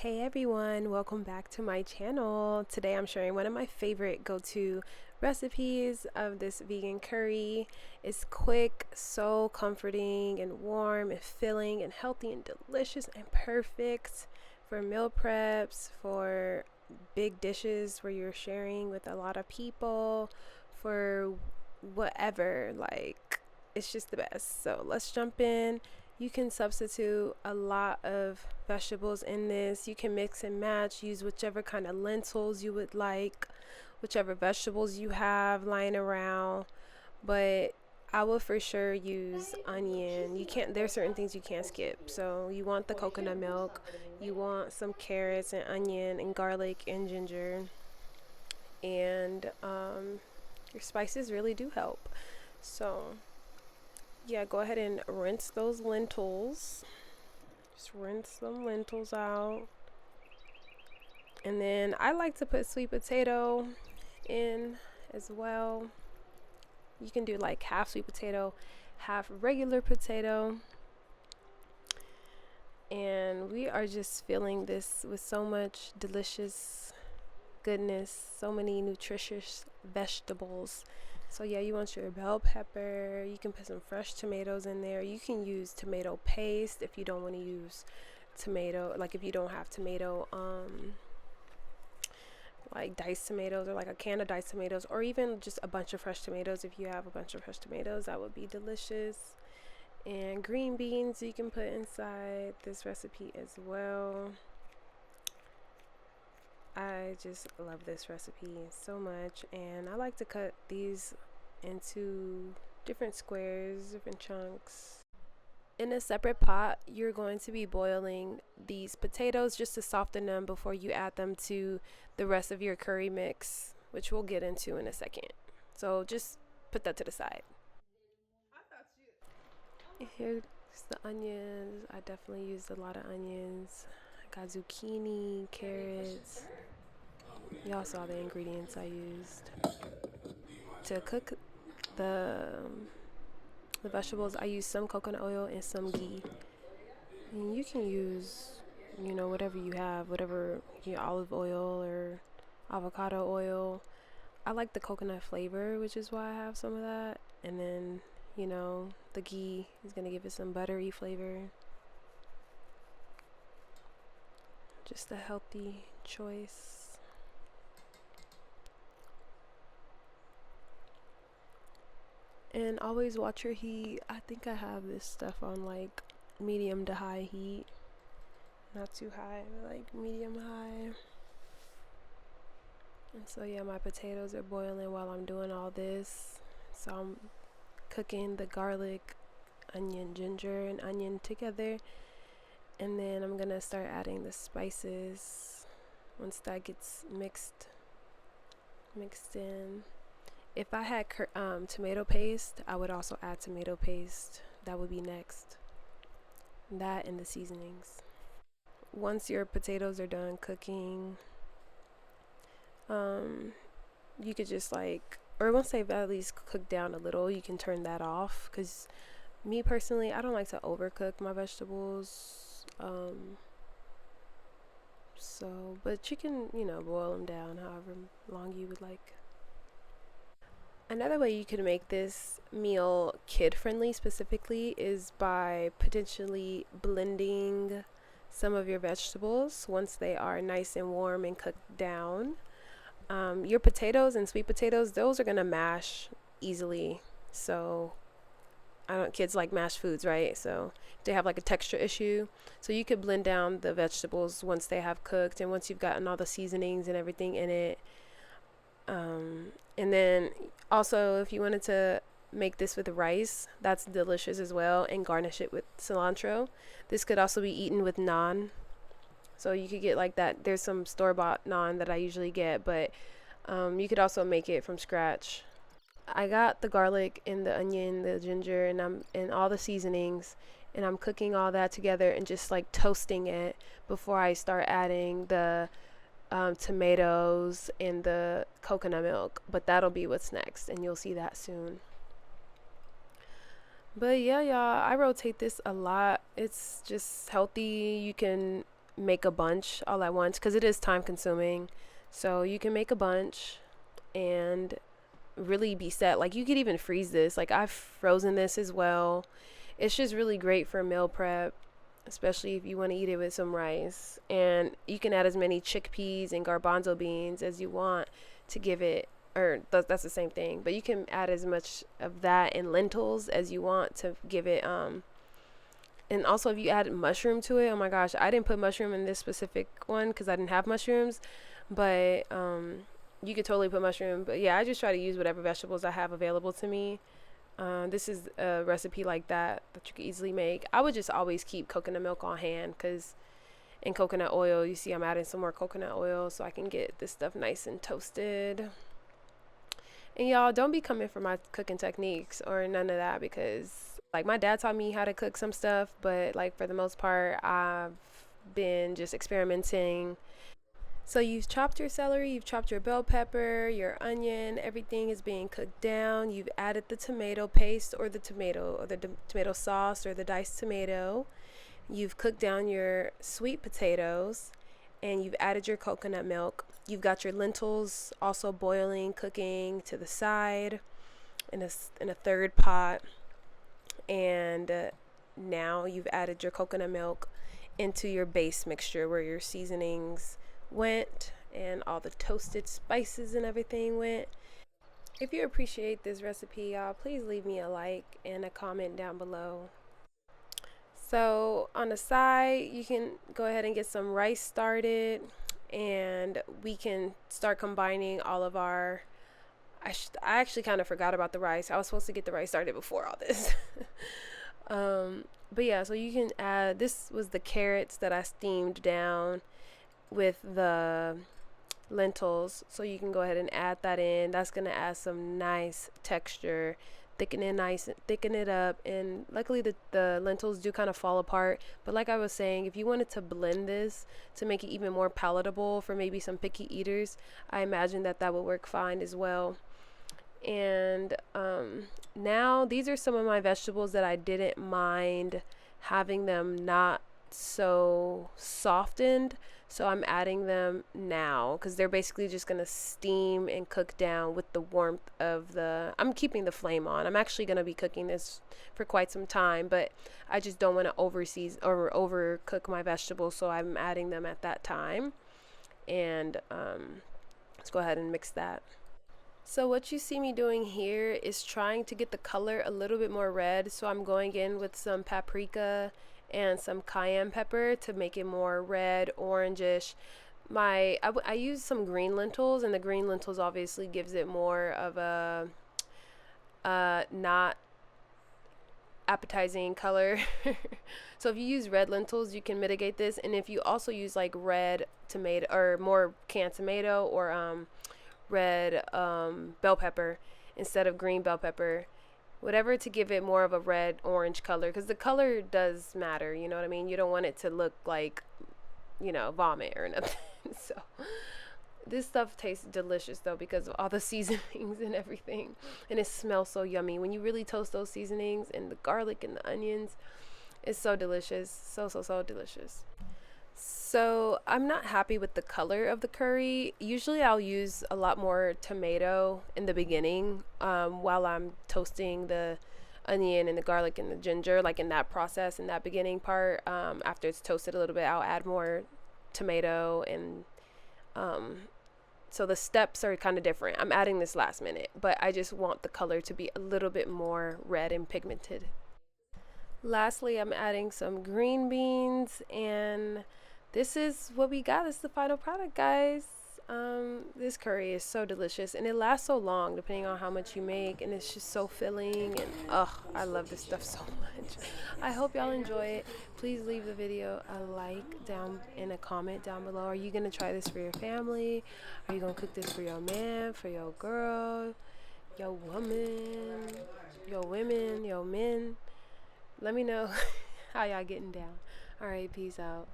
Hey everyone, welcome back to my channel. Today I'm sharing one of my favorite go-to recipes of this vegan curry. It's quick, so comforting and warm and filling and healthy and delicious and perfect for meal preps, for big dishes where you're sharing with a lot of people, for whatever. Like, it's just the best. So let's jump in. You can substitute a lot of vegetables in this. You can mix and match, use whichever kind of lentils you would like, whichever vegetables you have lying around. But I will for sure use onion. You can't, there's certain things you can't skip. So you want the coconut milk, you want some carrots and onion and garlic and ginger. And your spices really do help. So yeah, go ahead and rinse those lentils. Just rinse some lentils out. And then I like to put sweet potato in as well. You can do like half sweet potato, half regular potato. And we are just filling this with so much delicious goodness, so many nutritious vegetables. So yeah, you want your bell pepper. You can put some fresh tomatoes in there. You can use tomato paste if you don't want to use tomato, like if you don't have tomato, like diced tomatoes, or like a can of diced tomatoes, or even just a bunch of fresh tomatoes. If you have a bunch of fresh tomatoes, that would be delicious. And green beans you can put inside this recipe as well. I just love this recipe so much, and I like to cut these into different squares, different chunks. In a separate pot, you're going to be boiling these potatoes just to soften them before you add them to the rest of your curry mix, which we'll get into in a second. So just put that to the side. Here's the onions. I definitely used a lot of onions. I got zucchini, carrots. Y'all saw the ingredients I used to cook the vegetables. I used some coconut oil and some ghee. And you can use, whatever you have, whatever, olive oil or avocado oil. I like the coconut flavor, which is why I have some of that. And then, the ghee is gonna give it some buttery flavor. Just a healthy choice. And always watch your heat. I think I have this stuff on like medium to high heat. Not too high, but like medium high. And so yeah, my potatoes are boiling while I'm doing all this. So I'm cooking the garlic, onion, ginger, and onion together. And then I'm gonna start adding the spices once that gets mixed in. If I had tomato paste, I would also add tomato paste. That would be next. That and the seasonings. Once your potatoes are done cooking, you could just or once they've at least cooked down a little, you can turn that off. Because me personally, I don't like to overcook my vegetables. But you can, boil them down however long you would like. Another way you could make this meal kid-friendly specifically is by potentially blending some of your vegetables once they are nice and warm and cooked down. Your potatoes and sweet potatoes, those are gonna mash easily. So kids like mashed foods, right? So they have like a texture issue. So you could blend down the vegetables once they have cooked and once you've gotten all the seasonings and everything in it. And then also, if you wanted to make this with rice, that's delicious as well, and garnish it with cilantro. This could also be eaten with naan. So you could get like that. There's some store-bought naan that I usually get, but you could also make it from scratch. I got the garlic and the onion, the ginger, and all the seasonings, and I'm cooking all that together and just like toasting it before I start adding the tomatoes and the coconut milk. But that'll be what's next, and you'll see that soon. But yeah, y'all, I rotate this a lot. It's just healthy. You can make a bunch all at once because it is time consuming. So you can make a bunch and really be set. Like you could even freeze this. Like I've frozen this as well. It's just really great for meal prep, especially if you want to eat it with some rice. And you can add as many chickpeas and garbanzo beans as you want to give it, or that's the same thing, but you can add as much of that and lentils as you want to give it. And also if you add mushroom to it, oh my gosh, I didn't put mushroom in this specific one because I didn't have mushrooms, but you could totally put mushroom. But yeah, I just try to use whatever vegetables I have available to me. This is a recipe like that you could easily make. I would just always keep coconut milk on hand because in coconut oil, you see I'm adding some more coconut oil so I can get this stuff nice and toasted. And y'all, don't be coming for my cooking techniques or none of that, because like my dad taught me how to cook some stuff, but like for the most part, I've been just experimenting. So you've chopped your celery, you've chopped your bell pepper, your onion, everything is being cooked down. You've added the tomato paste or the tomato sauce or the diced tomato. You've cooked down your sweet potatoes and you've added your coconut milk. You've got your lentils also boiling, cooking to the side in a third pot. And now you've added your coconut milk into your base mixture where your seasonings went and all the toasted spices and everything went. If you appreciate this recipe, y'all, please leave me a like and a comment down below. So on the side, you can go ahead and get some rice started, and we can start combining all of our I actually kind of forgot about the rice. I was supposed to get the rice started before all this. But yeah, so you can add, this was the carrots that I steamed down with the lentils, so you can go ahead and add that in. That's gonna add some nice texture, thicken it up. And luckily the lentils do kind of fall apart, but like I was saying, if you wanted to blend this to make it even more palatable for maybe some picky eaters, I imagine that would work fine as well. And now these are some of my vegetables that I didn't mind having them not so softened, so I'm adding them now because they're basically just gonna steam and cook down with the warmth of I'm keeping the flame on. I'm actually gonna be cooking this for quite some time, but I just don't want to overcook my vegetables, so I'm adding them at that time. And let's go ahead and mix that. So what you see me doing here is trying to get the color a little bit more red. So I'm going in with some paprika and some cayenne pepper to make it more red, orangish. I use some green lentils, and the green lentils obviously gives it more of a not appetizing color. So if you use red lentils, you can mitigate this. And if you also use like red tomato or more canned tomato or red bell pepper instead of green bell pepper, whatever, to give it more of a red orange color, because the color does matter, you know what I mean? You don't want it to look like, you know, vomit or nothing. So this stuff tastes delicious though because of all the seasonings and everything, and it smells so yummy when you really toast those seasonings and the garlic and the onions. It's so delicious, so delicious. So I'm not happy with the color of the curry. Usually I'll use a lot more tomato in the beginning while I'm toasting the onion and the garlic and the ginger, like in that process, in that beginning part. After it's toasted a little bit, I'll add more tomato, and so the steps are kind of different. I'm adding this last minute, but I just want the color to be a little bit more red and pigmented. Lastly, I'm adding some green beans, and this is what we got. This is the final product, guys. This curry is so delicious, and it lasts so long depending on how much you make, and it's just so filling, and I love this stuff so much. I hope y'all enjoy it. Please leave the video a like down and a comment down below. Are you gonna try this for your family? Are you gonna cook this for your man, for your girl, your woman, your women, your men? Let me know how y'all getting down. All right, peace out.